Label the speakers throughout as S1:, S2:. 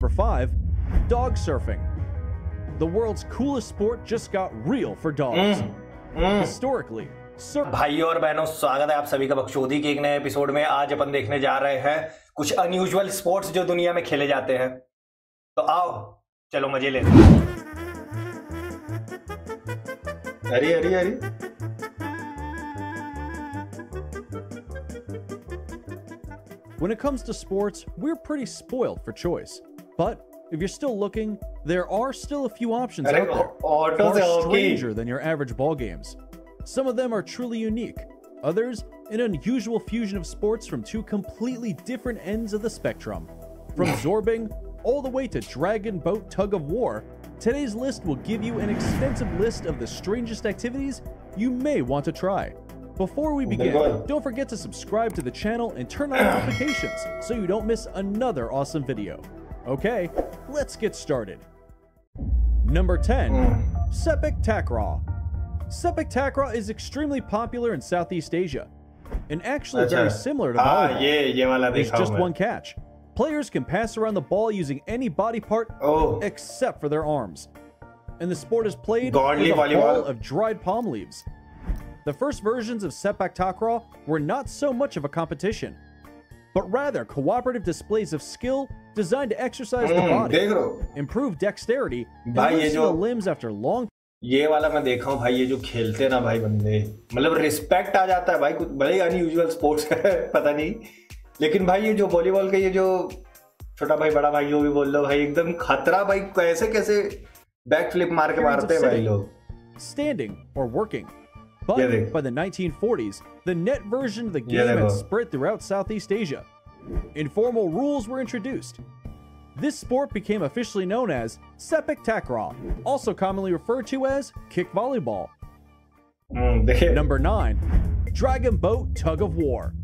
S1: Number 5. Dog surfing. The world's coolest sport just got real for dogs. Historically,
S2: भाइयों और बहनों, स्वागत है आप सभी का बकचोदी के एक नए एपिसोड में। आज अपन देखने जा रहे हैं कुछ अनयूजुअल स्पोर्ट्स जो दुनिया में खेले जाते हैं। तो आओ चलो मजे लेते हैं। अरे अरे अरे
S1: When it comes to sports, we're pretty spoiled for choice. But if you're still looking, there are still a few options out there, far stranger than your average ball games. Some of them are truly unique, others an unusual fusion of sports from two completely different ends of the spectrum. From zorbing all the way to dragon boat tug of war, today's list will give you an extensive list of the strangest activities you may want to try. Before we begin, don't forget to subscribe to the channel and turn on notifications so you don't miss another awesome video. Okay, let's get started. Number 10. Sepak takraw. Sepak takraw is extremely popular in Southeast Asia and actually very similar to volleyball. There's just one catch. Players can pass around the ball using any body part except for their arms. And the sport is played with a ball of dried palm leaves. The first versions of Sepak takraw were not so much of a competition, but rather cooperative displays of skill designed to exercise the body, improve dexterity, and loosen the limbs after long.
S2: ये वाला मैं देखा हूँ भाई, ये जो खेलते हैं ना भाई बंदे, मतलब रिस्पेक्ट आ जाता है भाई। कुछ बड़े ही अनयूजुअल स्पोर्ट्स है पता नहीं, लेकिन भाई ये जो वॉलीबॉल के ये जो छोटा भाई बड़ा भाई जो भी बोल लो भाई, एकदम खतरा भाई। कैसे कैसे बैक फ्लिप मार के मारते हैं भाई लोग।
S1: Standing or working. But by the 1940s, the net version of the game had spread throughout Southeast Asia. Informal rules were introduced. This sport became officially known as Sepak takraw, also commonly referred to as kick volleyball. Number 9. Dragon boat tug of war.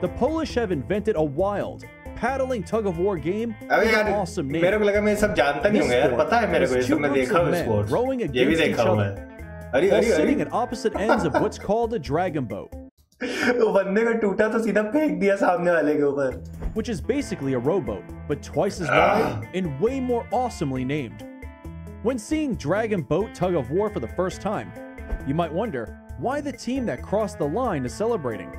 S1: The Polish have invented a wild, paddling tug of war game with an awesome name.
S2: मेरे को लगा मैं सब जानता नहीं हूँ यार, पता है मेरे को, ये सब मैं देखा हूँ स्पोर्ट्स, ये भी देखा हूँ मैं।
S1: While sitting at opposite ends of what's called a dragon boat,
S2: बंदे का टूटा तो सीधा फेंक दिया सामने वाले के ऊपर,
S1: which is basically a rowboat, but twice as wide and way more awesomely named. When seeing Dragon Boat Tug of War for the first time, you might wonder why the team that crossed the line is celebrating.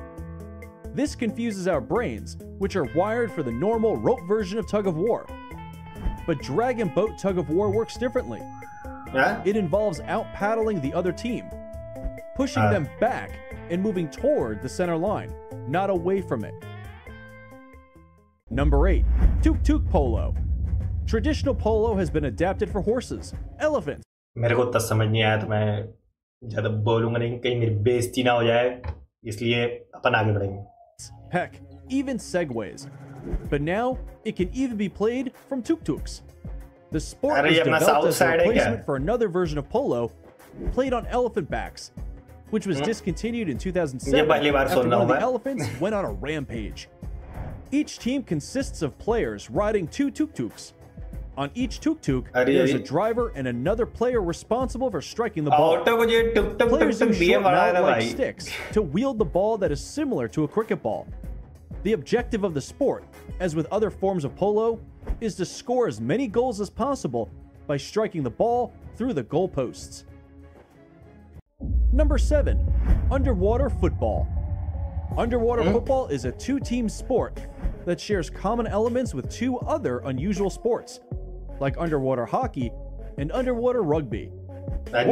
S1: This confuses our brains, which are wired for the normal rope version of Tug of War. But Dragon Boat Tug of War works differently. It involves out-paddling the other team, pushing them back and moving toward the center line, not away from it. Number 8. Tuk-tuk polo. Traditional polo has been adapted for horses, elephants.
S2: मेरे को तब समझ नहीं आया, तो मैं ज़्यादा बोलूँगा नहीं, कहीं मेरी बेइज्जती ना हो जाए, इसलिए अपन आगे बढ़ेंगे.
S1: Heck, even segways. But now, it can even be played from tuk-tuks. The sport was developed as a replacement for another version of polo played on elephant backs, which was discontinued in 2007 after one of the elephants went on a rampage. Each team consists of players riding two tuk-tuks. On each tuk-tuk, there's a driver and another player responsible for striking the ball. Players use short mallet-like sticks to wield the ball that is similar to a cricket ball. The objective of the sport, as with other forms of polo, is to score as many goals as possible by striking the ball through the goalposts. Number 7. Underwater football. Underwater football is a two-team sport that shares common elements with two other unusual sports, like underwater hockey and underwater rugby. The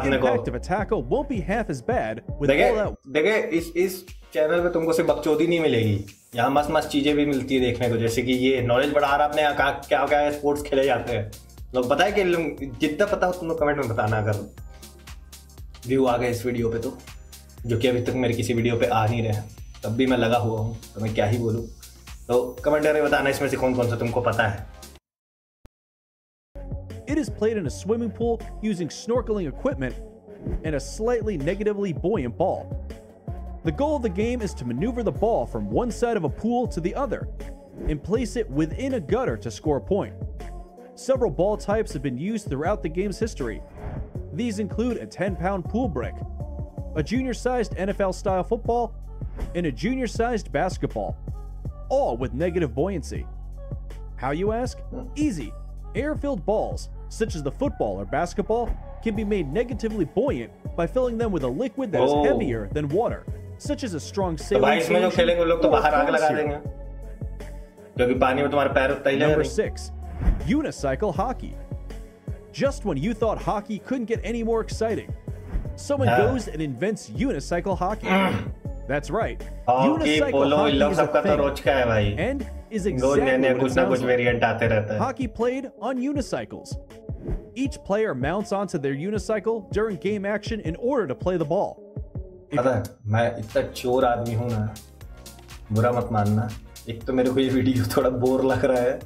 S1: impact of a tackle won't be half as bad with all that.
S2: देखिए इस channel पे तुमको सिर्फ बकचोदी नहीं मिलेगी, यहाँ मस्त मस्त चीजें भी मिलती है देखने को, जैसे कि ये नॉलेज बढ़ा रहा आपने क्या क्या स्पोर्ट्स खेले जाते हैं। लोग पता है कि जितना पता हो तुम लोग कमेंट में बताना। अगर व्यू आ गए इस वीडियो पे तो, जो कि अभी तक मेरे किसी वीडियो पे आ नहीं रहे हैं, तब भी मैं लगा हुआ हूँ, तो मैं क्या ही बोलूँ। तो कमेंट करके बताना इसमें से कौन कौन सा तुमको पता है।
S1: It is played in a swimming pool using snorkeling equipment and a slightly negatively buoyant ball. The goal of the game is to maneuver the ball from one side of a pool to the other and place it within a gutter to score a point. Several ball types have been used throughout the game's history. These include a 10-pound pool brick, a junior-sized NFL-style football, and a junior-sized basketball, all with negative buoyancy. How, you ask? Easy. Air-filled balls, such as the football or basketball, can be made negatively buoyant by filling them with a liquid that is heavier than water, such as a strong saline solution or corn syrup. Number 6. Unicycle hockey. Just when you thought hockey couldn't get any more exciting, someone goes and invents unicycle hockey. That's right. Unicycle hockey is a thing, and is exactly what it sounds like. Hockey played on unicycles. Each player mounts onto their unicycle during game action in order to play the ball.
S2: पता है, मैं इतना चोर आदमी हूँ ना, बुरा मत मानना। एक तो मेरे को ये वीडियो थोड़ा बोर लग रहा है।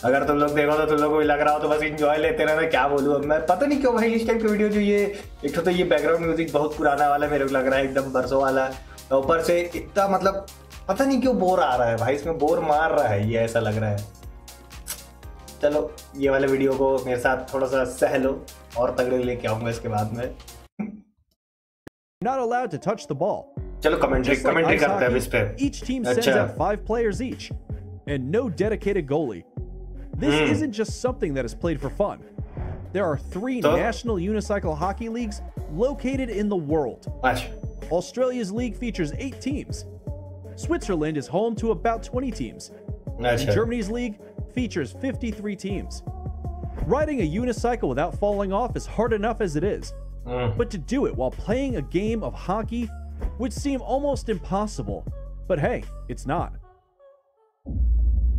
S2: अगर तुम लोग देखो तो तुम लोगों को भी लग रहा हो तो बस एंजॉय लेते रहना। क्या बोलूँ अब मैं, पता नहीं क्यों भाई इस टाइप की वीडियो जो ये एक तो ये बैकग्राउंड म्यूजिक बहुत पुराना वाला मेरे को लग रहा है, एकदम बरसों वाला। तो ऊपर से इतना मतलब पता नहीं क्यों बोर आ रहा है भाई, इसमें बोर मार रहा है ये, ऐसा लग रहा है। चलो ये वाले वीडियो को मेरे साथ थोड़ा सा सह लो और तगड़े लेके आऊंगा इसके बाद में।
S1: Not allowed to touch the ball.
S2: चलो कमेंट्री करते हैं इस पे।
S1: Each team sends out 5 players each, and no dedicated goalie. This isn't just something that is played for fun. There are 3 national unicycle hockey leagues located in the world. Australia's league features 8 teams. Switzerland is home to about 20 teams. And Germany's league features 53 teams. Riding a unicycle without falling off is hard enough as it is. But to do it while playing a game of hockey would seem almost impossible. But hey, it's not.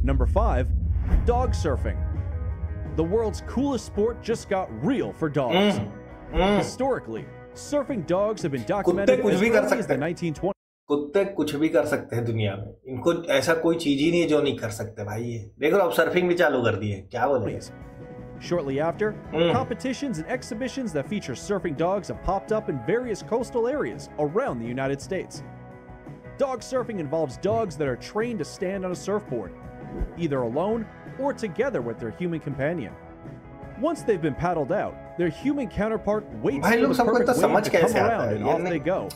S1: Number 5, dog surfing. The world's coolest sport just got real for dogs. Historically, surfing dogs have been documented as early as the 1920s.
S2: कुत्ते कुछ भी कर सकते हैं दुनिया में, इनको ऐसा कोई चीज ही नहीं है जो नहीं कर सकते भाई। ये देखो अब सर्फिंग भी चालू कर दी है, क्या बोले।
S1: Shortly after, competitions and exhibitions that feature surfing dogs have popped up in various coastal areas around the United States. Dog surfing involves dogs that are trained to stand on a surfboard, either alone or together with their human companion. Once they've been paddled out, their human counterpart waits for the perfect wave to come around and off they go.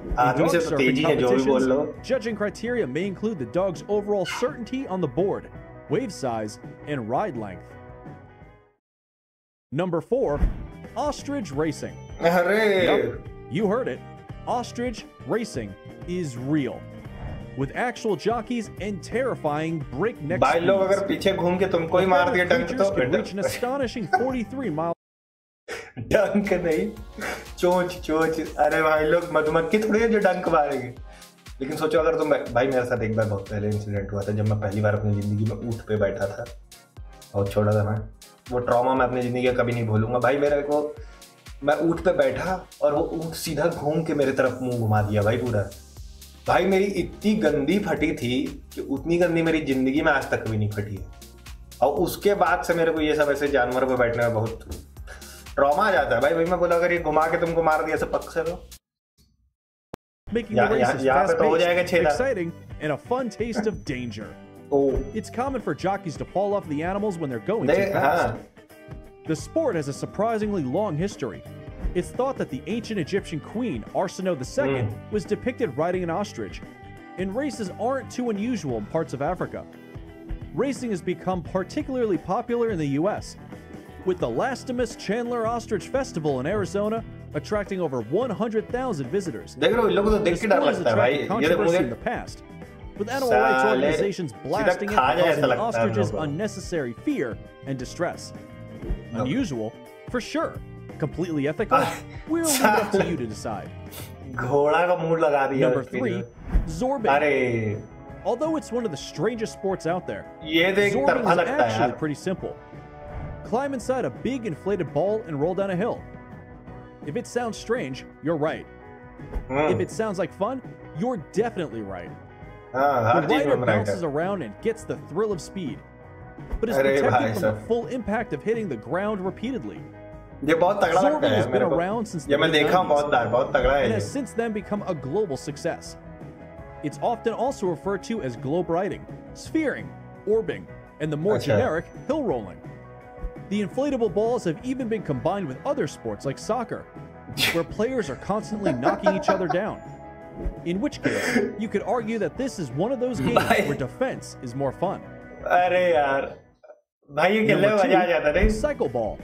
S1: In dog surfing competitions, judging criteria may include the dog's overall certainty on the board, wave size, and ride length. Number 4, ostrich racing. Yep, you heard it. Ostrich racing is real, with actual jockeys and terrifying breakneck speeds. The can reach an astonishing 43 miles.
S2: डंक नहीं, चोंच। अरे भाई लोग मधुमक्खी थोड़ी है जो डंक मारेंगे। लेकिन सोचो अगर तुम भाई, मेरे साथ एक बार बहुत पहले इंसिडेंट हुआ था जब मैं पहली बार अपनी जिंदगी में ऊँट पे बैठा था, बहुत छोटा था मैं। वो ट्रॉमा मैं अपनी जिंदगी का कभी नहीं भूलूंगा भाई। मेरे को, मैं ऊँट पे बैठा और वो ऊँट सीधा घूम के मेरे तरफ मुंह घुमा दिया भाई पूरा। भाई मेरी इतनी गंदी फटी थी कि उतनी गंदी मेरी जिंदगी में आज तक कभी नहीं फटी है। और उसके बाद से मेरे को ये सब ऐसे जानवरों पे बैठने में बहुत ट्रॉमा आ जाता है भाई। मैं बोला अगर ये घुमा के तुमको मार दिया सब पक से लो, यहाँ पे तो हो जाएगा छेदा।
S1: Exciting and a fun taste of danger. It's common for jockeys to fall off the animals when they're going too fast. The sport has a surprisingly long history. It's thought that the ancient Egyptian queen, Arsinoe II, was depicted riding an ostrich, and races aren't too unusual in parts of Africa. Racing has become particularly popular in the US, with the Lastimus Chandler Ostrich Festival in Arizona attracting over 100,000 visitors. The sport has attracted controversy in the past, with animal rights organizations blasting it for causing the ostriches unnecessary fear and distress. Unusual, for sure. Completely ethical? We'll leave it up to you to decide. Number 3, zorbing. Although it's one of the strangest sports out there, zorbing is actually pretty simple. Climb inside a big inflated ball and roll down a hill. If it sounds strange, you're right. If it sounds like fun, you're definitely right. The rider bounces around and gets the thrill of speed, but is protected from the full impact of hitting the ground repeatedly. Zorbing has been around since the late 90s and has since then become a global success. It's often also referred to as globe riding, sphering, orbing, and the more generic hill rolling. The inflatable balls have even been combined with other sports like soccer, where players are constantly knocking each other down. In which case, you could argue that this is one of those games where defense is more fun.
S2: अरे यार भाई ये खेलने में मजा आ जाता नहीं।
S1: Cycle ball.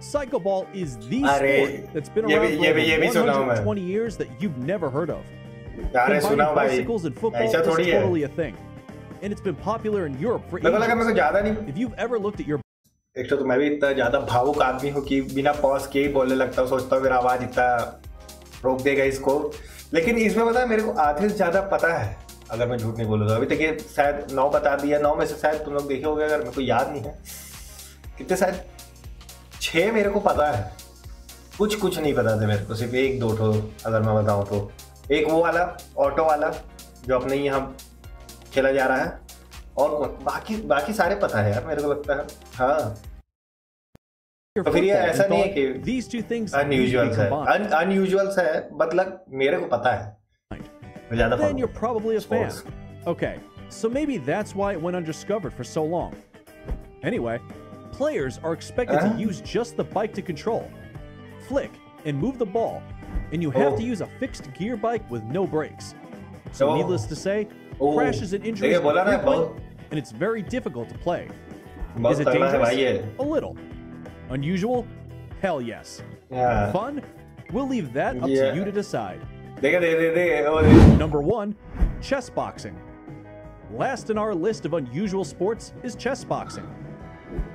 S1: Cycle ball is the sport that's been around for over 120 years that you've never heard of. Combining bicycles and football is totally a thing, and it's been popular in Europe for ages. If you've ever looked at your
S2: एक तो मैं भी इतना ज्यादा भावुक आदमी हूँ कि बिना पॉज के ही बोलने लगता हूँ, सोचता हूँ मेरा आवाज इतना रोक देगा इसको, लेकिन इसमें पता है मेरे को आधे से ज्यादा पता है, अगर मैं झूठ नहीं बोलूँ तो। अभी तक ये शायद 9 बता दिया, 9 में से शायद तुम लोग देखे होगे, अगर मेरे को याद नहीं है कितने, शायद 6 मेरे को पता है, कुछ नहीं पता थे मेरे को, सिर्फ 1-2 ठो अगर मैं बताऊँ तो। एक वो वाला ऑटो वाला जो अपने यहाँ खेला जा रहा है, और बाकी सारे पता है यार मेरे को लगता है। हाँ तो फिर ये ऐसा नहीं है कि अनयूजुअल्स है, मतलब मेरे को पता है।
S1: Then you're probably a fan. Okay, so maybe that's why it went undiscovered for so long. Anyway, players are expected to use just the bike to control, flick, and move the ball, and you have to use a fixed gear bike with no brakes. So needless to say, crashes and injuries are frequent, and it's very difficult to play. Is it dangerous? A little. Unusual? Hell yes. Fun? We'll leave that up to you to decide. Number 1, chess boxing. Last in our list of unusual sports is chess boxing.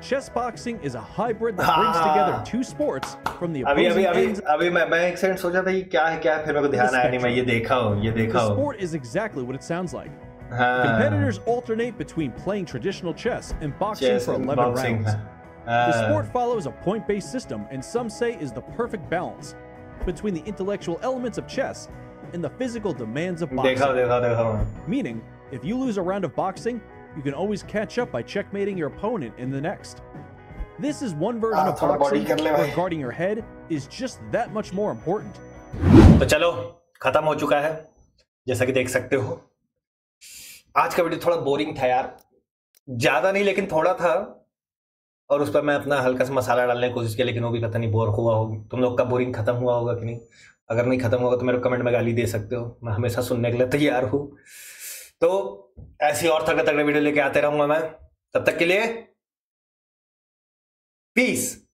S1: Chess boxing is a hybrid that brings together two sports from the opposing ends.
S2: अभी मैं एक second सोचा था कि क्या है, फिर मेरे को ध्यान आया नहीं, मैं ये देखा हूँ।
S1: The sport is exactly what it sounds like. Competitors alternate between playing traditional chess and boxing for 11 rounds. The sport follows a point-based system, and some say is the perfect balance between the intellectual elements of chess and the physical demands of boxing. Meaning, if you lose a round of boxing, you can always catch up by checkmating your opponent in the next. This is one version of boxing where guarding your head is just that much more important.
S2: तो चलो खत्म हो चुका है, जैसा कि देख सकते हो। आज का वीडियो थोड़ा बोरिंग था यार, ज्यादा नहीं लेकिन थोड़ा था, और उस पर मैं अपना हल्का सा मसाला डालने की कोशिश की, लेकिन वो भी पता नहीं बोर हुआ होगा। तुम लोग का बोरिंग खत्म हुआ होगा कि नहीं? अगर नहीं खत्म होगा तो मेरे कमेंट में गाली दे सकते हो, मैं हमेशा सुनने के लिए तैयार हूँ। तो ऐसी और तगड़े तगड़े वीडियो लेके आते रहूंगा मैं, तब तक के लिए पीस।